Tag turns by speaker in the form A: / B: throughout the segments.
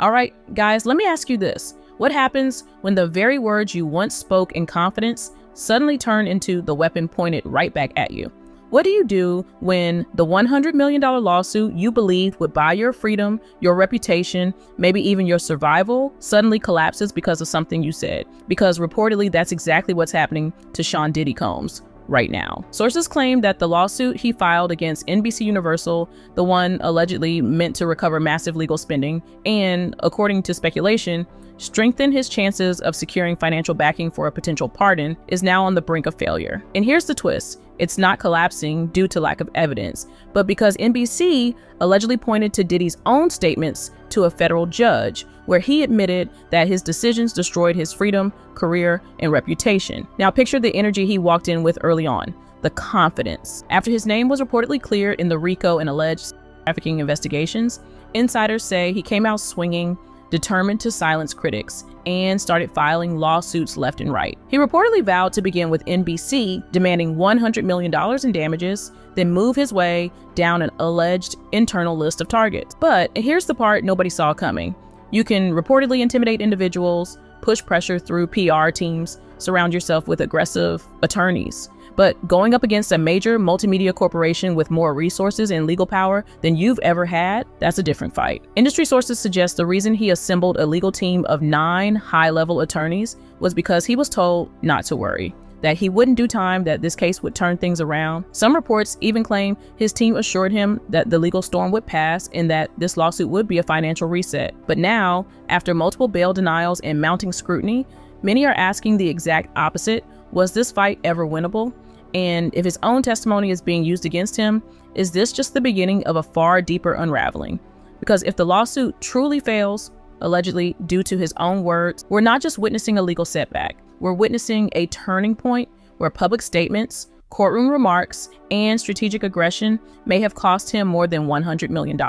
A: All right, guys, let me ask you this. What happens when the very words you once spoke in confidence suddenly turn into the weapon pointed right back at you? What do you do when the $100 million lawsuit you believed would buy your freedom, your reputation, maybe even your survival suddenly collapses because of something you said? Because reportedly, that's exactly what's happening to Sean Diddy Combs right now. Sources claim that the lawsuit he filed against NBC Universal, the one allegedly meant to recover massive legal spending, and, according to speculation, strengthen his chances of securing financial backing for a potential pardon, is now on the brink of failure. And here's the twist. It's not collapsing due to lack of evidence, but because NBC allegedly pointed to Diddy's own statements to a federal judge, where he admitted that his decisions destroyed his freedom, career, and reputation. Now picture the energy he walked in with early on, the confidence. After his name was reportedly cleared in the RICO and alleged trafficking investigations, insiders say he came out swinging, determined to silence critics, and started filing lawsuits left and right. He reportedly vowed to begin with NBC, demanding $100 million in damages, then move his way down an alleged internal list of targets. But here's the part nobody saw coming. You can reportedly intimidate individuals, push pressure through PR teams, surround yourself with aggressive attorneys. But going up against a major multimedia corporation with more resources and legal power than you've ever had, that's a different fight. Industry sources suggest the reason he assembled a legal team of 9 high-level attorneys was because he was told not to worry, that he wouldn't do time, that this case would turn things around. Some reports even claim his team assured him that the legal storm would pass and that this lawsuit would be a financial reset. But now, after multiple bail denials and mounting scrutiny, many are asking the exact opposite. Was this fight ever winnable? And if his own testimony is being used against him, is this just the beginning of a far deeper unraveling? Because if the lawsuit truly fails, allegedly due to his own words, we're not just witnessing a legal setback. We're witnessing a turning point where public statements, courtroom remarks, and strategic aggression may have cost him more than $100 million.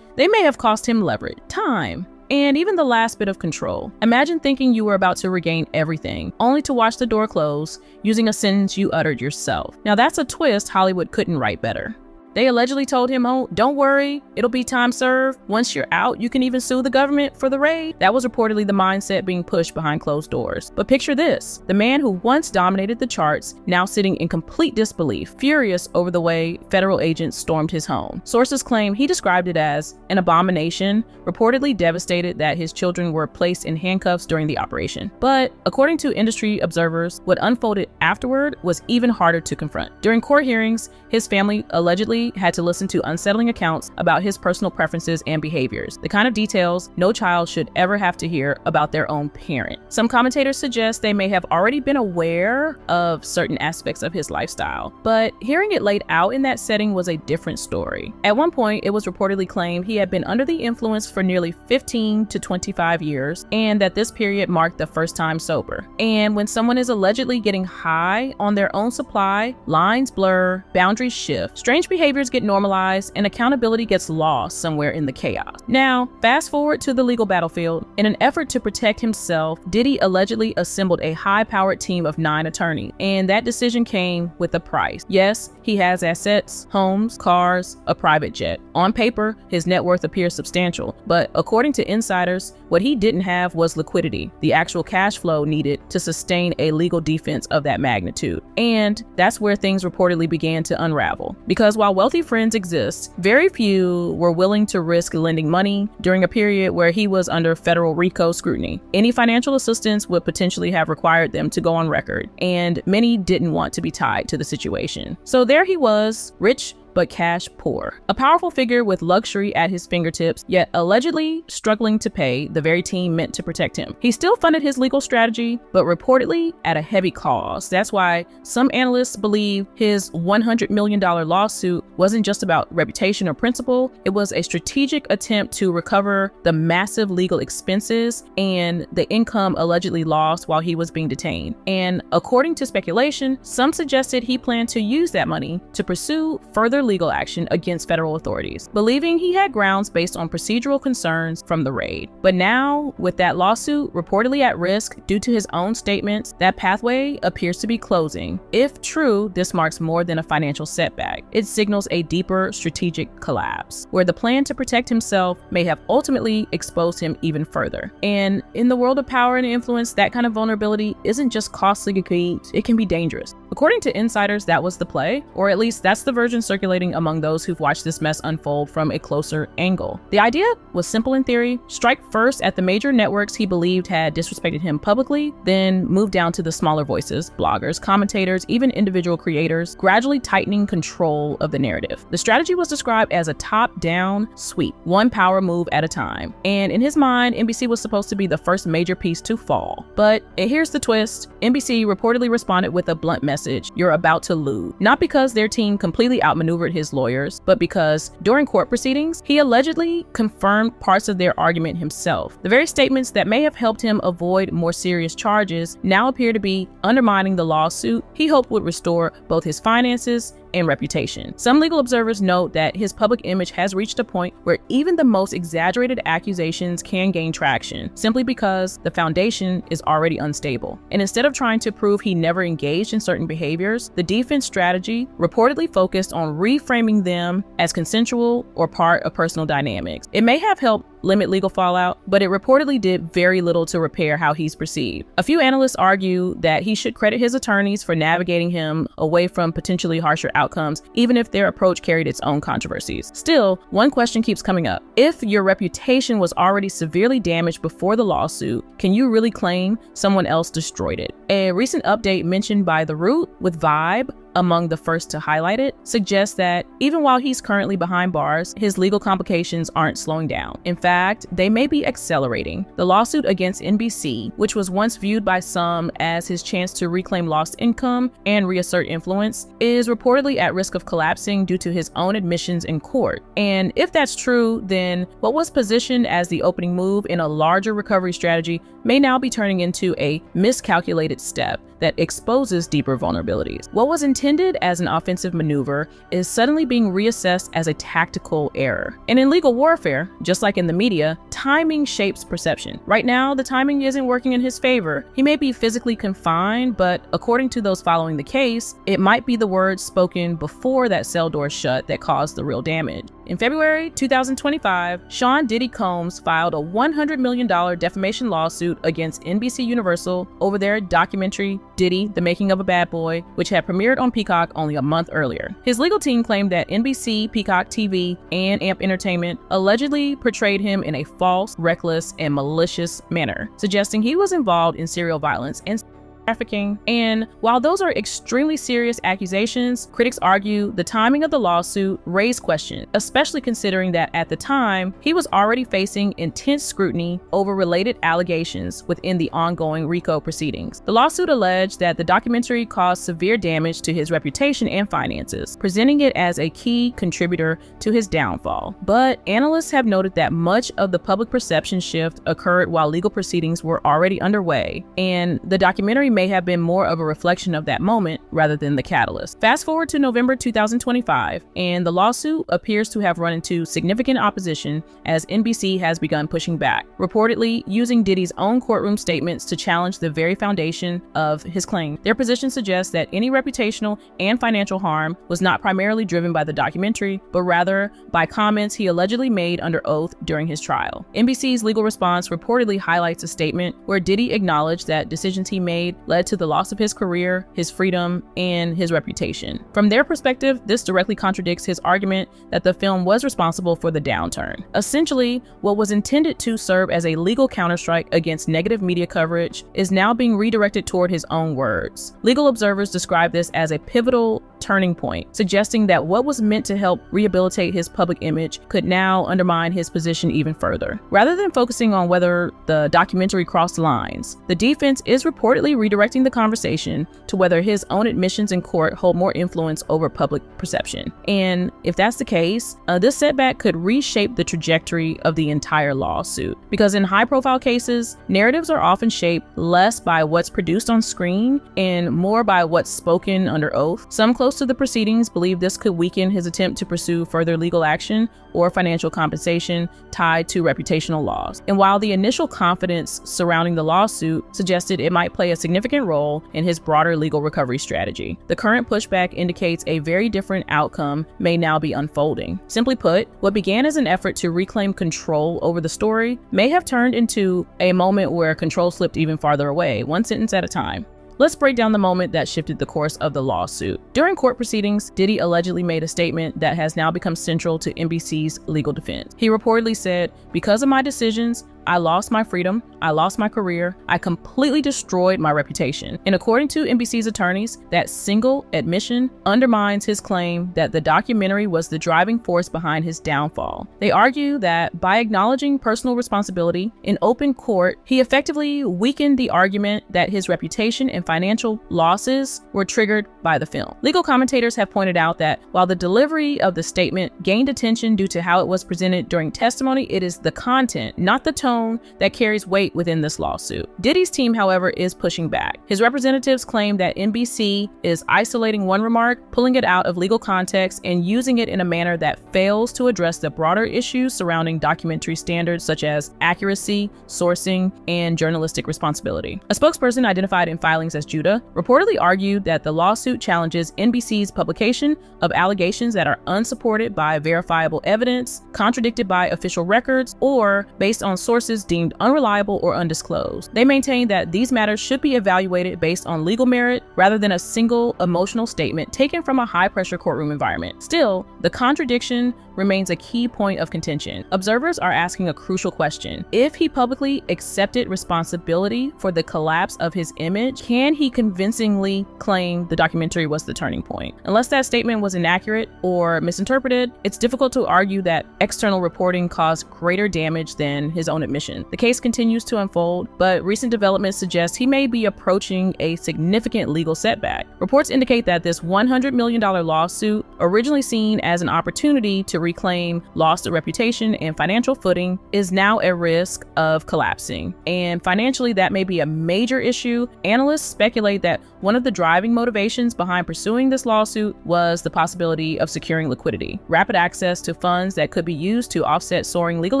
A: They may have cost him leverage, time, and even the last bit of control. Imagine thinking you were about to regain everything, only to watch the door close using a sentence you uttered yourself. Now that's a twist Hollywood couldn't write better. They allegedly told him, oh, don't worry, it'll be time served. Once you're out, you can even sue the government for the raid. That was reportedly the mindset being pushed behind closed doors. But picture this, the man who once dominated the charts, now sitting in complete disbelief, furious over the way federal agents stormed his home. Sources claim he described it as an abomination, reportedly devastated that his children were placed in handcuffs during the operation. But according to industry observers, what unfolded afterward was even harder to confront. During court hearings, his family allegedly had to listen to unsettling accounts about his personal preferences and behaviors, the kind of details no child should ever have to hear about their own parent. Some commentators suggest they may have already been aware of certain aspects of his lifestyle, but hearing it laid out in that setting was a different story. At one point, it was reportedly claimed he had been under the influence for nearly 15 to 25 years, and that this period marked the first time sober. And when someone is allegedly getting high on their own supply, lines blur, boundaries shift, strange behaviors get normalized, and accountability gets lost somewhere in the chaos. Now, fast forward to the legal battlefield. In an effort to protect himself, Diddy allegedly assembled a high-powered team of 9 attorneys, and that decision came with a price. Yes, he has assets, homes, cars, a private jet. On paper, his net worth appears substantial, but according to insiders, what he didn't have was liquidity, the actual cash flow needed to sustain a legal defense of that magnitude. And that's where things reportedly began to unravel. Because while wealthy friends exist, very few were willing to risk lending money during a period where he was under federal RICO scrutiny. Any financial assistance would potentially have required them to go on record, and many didn't want to be tied to the situation. So there he was, rich but cash poor. A powerful figure with luxury at his fingertips, yet allegedly struggling to pay the very team meant to protect him. He still funded his legal strategy, but reportedly at a heavy cost. That's why some analysts believe his $100 million lawsuit wasn't just about reputation or principle. It was a strategic attempt to recover the massive legal expenses and the income allegedly lost while he was being detained. And according to speculation, some suggested he planned to use that money to pursue further further legal action against federal authorities, believing he had grounds based on procedural concerns from the raid. But now, with that lawsuit reportedly at risk due to his own statements, that pathway appears to be closing. If true, this marks more than a financial setback. It signals a deeper strategic collapse, where the plan to protect himself may have ultimately exposed him even further. And in the world of power and influence, that kind of vulnerability isn't just costly, it can be dangerous. According to insiders, that was the play, or at least that's the version circulating among those who've watched this mess unfold from a closer angle. The idea was simple in theory: strike first at the major networks he believed had disrespected him publicly, then move down to the smaller voices, bloggers, commentators, even individual creators, gradually tightening control of the narrative. The strategy was described as a top-down sweep, one power move at a time. And in his mind, NBC was supposed to be the first major piece to fall. But here's the twist: NBC reportedly responded with a blunt message: "You're about to lose." Not because their team completely outmaneuvered his lawyers, but because during court proceedings, he allegedly confirmed parts of their argument himself. The very statements that may have helped him avoid more serious charges now appear to be undermining the lawsuit he hoped would restore both his finances and reputation. Some legal observers note that his public image has reached a point where even the most exaggerated accusations can gain traction, simply because the foundation is already unstable. And instead of trying to prove he never engaged in certain behaviors, the defense strategy reportedly focused on reframing them as consensual or part of personal dynamics. It may have helped limit legal fallout, but it reportedly did very little to repair how he's perceived. A few analysts argue that he should credit his attorneys for navigating him away from potentially harsher outcomes, even if their approach carried its own controversies. Still, one question keeps coming up. If your reputation was already severely damaged before the lawsuit, can you really claim someone else destroyed it? A recent update mentioned by The Root, with Vibe among the first to highlight it, suggests that even while he's currently behind bars, his legal complications aren't slowing down. In fact, they may be accelerating. The lawsuit against NBC, which was once viewed by some as his chance to reclaim lost income and reassert influence, is reportedly at risk of collapsing due to his own admissions in court. And if that's true, then what was positioned as the opening move in a larger recovery strategy may now be turning into a miscalculated step that exposes deeper vulnerabilities. What was intended as an offensive maneuver is suddenly being reassessed as a tactical error. And in legal warfare, just like in the media, timing shapes perception. Right now, the timing isn't working in his favor. He may be physically confined, but according to those following the case, it might be the words spoken before that cell door shut that caused the real damage. In February 2025, Sean Diddy Combs filed a $100 million defamation lawsuit against NBC Universal over their documentary Diddy, The Making of a Bad Boy, which had premiered on Peacock only a month earlier. His legal team claimed that NBC, Peacock TV, and AMP Entertainment allegedly portrayed him in a false, reckless, and malicious manner, suggesting he was involved in serial violence and trafficking. And while those are extremely serious accusations, critics argue the timing of the lawsuit raised questions, especially considering that at the time, he was already facing intense scrutiny over related allegations within the ongoing RICO proceedings. The lawsuit alleged that the documentary caused severe damage to his reputation and finances, presenting it as a key contributor to his downfall. But analysts have noted that much of the public perception shift occurred while legal proceedings were already underway, and the documentary may have been more of a reflection of that moment rather than the catalyst. Fast forward to November 2025, and the lawsuit appears to have run into significant opposition as NBC has begun pushing back, reportedly using Diddy's own courtroom statements to challenge the very foundation of his claim. Their position suggests that any reputational and financial harm was not primarily driven by the documentary, but rather by comments he allegedly made under oath during his trial. NBC's legal response reportedly highlights a statement where Diddy acknowledged that decisions he made led to the loss of his career, his freedom, and his reputation. From their perspective, this directly contradicts his argument that the film was responsible for the downturn. Essentially, what was intended to serve as a legal counterstrike against negative media coverage is now being redirected toward his own words. Legal observers describe this as a pivotal turning point, suggesting that what was meant to help rehabilitate his public image could now undermine his position even further. Rather than focusing on whether the documentary crossed lines, the defense is reportedly redirecting the conversation to whether his own admissions in court hold more influence over public perception. And if that's the case, this setback could reshape the trajectory of the entire lawsuit. Because in high-profile cases, narratives are often shaped less by what's produced on screen and more by what's spoken under oath. Some close Most of the proceedings believe this could weaken his attempt to pursue further legal action or financial compensation tied to reputational loss. And while the initial confidence surrounding the lawsuit suggested it might play a significant role in his broader legal recovery strategy, the current pushback indicates a very different outcome may now be unfolding. Simply put, what began as an effort to reclaim control over the story may have turned into a moment where control slipped even farther away, one sentence at a time. Let's break down the moment that shifted the course of the lawsuit. During court proceedings, Diddy allegedly made a statement that has now become central to NBC's legal defense. He reportedly said, "Because of my decisions, I lost my freedom, I lost my career, I completely destroyed my reputation." And according to NBC's attorneys, that single admission undermines his claim that the documentary was the driving force behind his downfall. They argue that by acknowledging personal responsibility in open court, he effectively weakened the argument that his reputation and financial losses were triggered by the film. Legal commentators have pointed out that while the delivery of the statement gained attention due to how it was presented during testimony, it is the content, not the tone, that carries weight within this lawsuit. Diddy's team, however, is pushing back. His representatives claim that NBC is isolating one remark, pulling it out of legal context, and using it in a manner that fails to address the broader issues surrounding documentary standards such as accuracy, sourcing, and journalistic responsibility. A spokesperson identified in filings as Judah reportedly argued that the lawsuit challenges NBC's publication of allegations that are unsupported by verifiable evidence, contradicted by official records, or based on sources deemed unreliable or undisclosed. They maintain that these matters should be evaluated based on legal merit rather than a single emotional statement taken from a high-pressure courtroom environment. Still, the contradiction remains a key point of contention. Observers are asking a crucial question. If he publicly accepted responsibility for the collapse of his image, can he convincingly claim the documentary was the turning point? Unless that statement was inaccurate or misinterpreted, it's difficult to argue that external reporting caused greater damage than his own admission. The case continues to unfold, but recent developments suggest he may be approaching a significant legal setback. Reports indicate that this $100 million lawsuit, originally seen as an opportunity to reclaim lost reputation and financial footing, is now at risk of collapsing. And financially, that may be a major issue. Analysts speculate that one of the driving motivations behind pursuing this lawsuit was the possibility of securing liquidity, rapid access to funds that could be used to offset soaring legal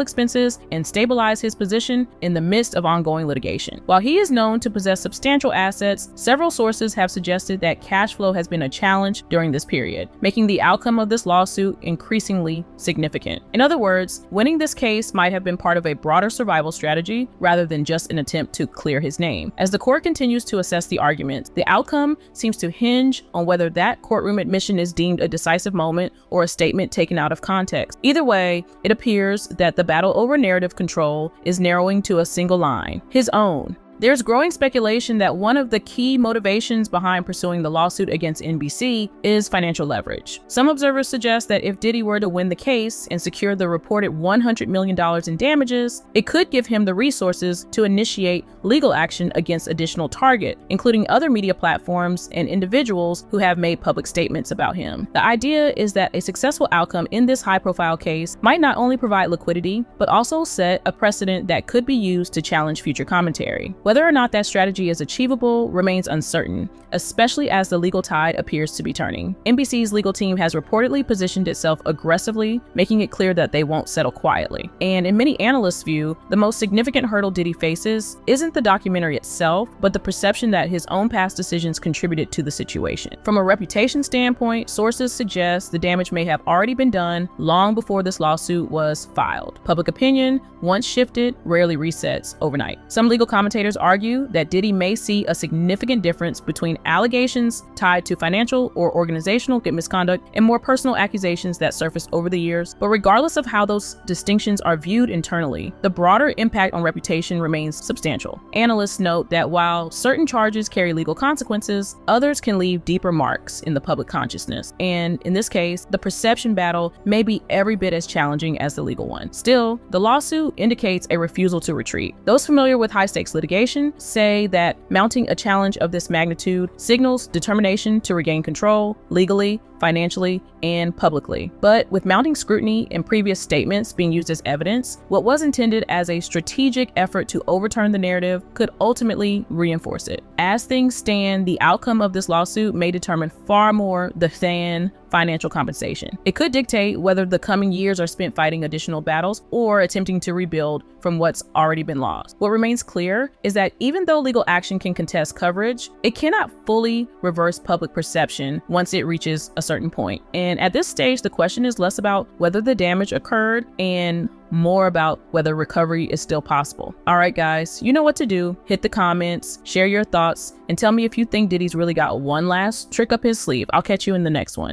A: expenses and stabilize his position in the midst of ongoing litigation. While he is known to possess substantial assets, several sources have suggested that cash flow has been a challenge during this period, making the outcome of this lawsuit increasingly significant. In other words, winning this case might have been part of a broader survival strategy rather than just an attempt to clear his name. As the court continues to assess the arguments, the outcome seems to hinge on whether that courtroom admission is deemed a decisive moment or a statement taken out of context. Either way, it appears that the battle over narrative control is narrowing to a single line: his own. There's growing speculation that one of the key motivations behind pursuing the lawsuit against NBC is financial leverage. Some observers suggest that if Diddy were to win the case and secure the reported $100 million in damages, it could give him the resources to initiate legal action against additional targets, including other media platforms and individuals who have made public statements about him. The idea is that a successful outcome in this high-profile case might not only provide liquidity, but also set a precedent that could be used to challenge future commentary. Whether or not that strategy is achievable remains uncertain, especially as the legal tide appears to be turning. NBC's legal team has reportedly positioned itself aggressively, making it clear that they won't settle quietly. And in many analysts' view, the most significant hurdle Diddy faces isn't the documentary itself, but the perception that his own past decisions contributed to the situation. From a reputation standpoint, sources suggest the damage may have already been done long before this lawsuit was filed. Public opinion, once shifted, rarely resets overnight. Some legal commentators argue that Diddy may see a significant difference between allegations tied to financial or organizational misconduct and more personal accusations that surfaced over the years. But regardless of how those distinctions are viewed internally, the broader impact on reputation remains substantial. Analysts note that while certain charges carry legal consequences, others can leave deeper marks in the public consciousness. And in this case, the perception battle may be every bit as challenging as the legal one. Still, the lawsuit indicates a refusal to retreat. Those familiar with high-stakes litigation say that mounting a challenge of this magnitude signals determination to regain control legally, financially, and publicly. But with mounting scrutiny and previous statements being used as evidence, what was intended as a strategic effort to overturn the narrative could ultimately reinforce it. As things stand, the outcome of this lawsuit may determine far more than financial compensation. It could dictate whether the coming years are spent fighting additional battles or attempting to rebuild from what's already been lost. What remains clear is that even though legal action can contest coverage, it cannot fully reverse public perception once it reaches a certain point. And at this stage, the question is less about whether the damage occurred and more about whether recovery is still possible. All right, guys, you know what to do. Hit the comments, share your thoughts, and tell me if you think Diddy's really got one last trick up his sleeve. I'll catch you in the next one.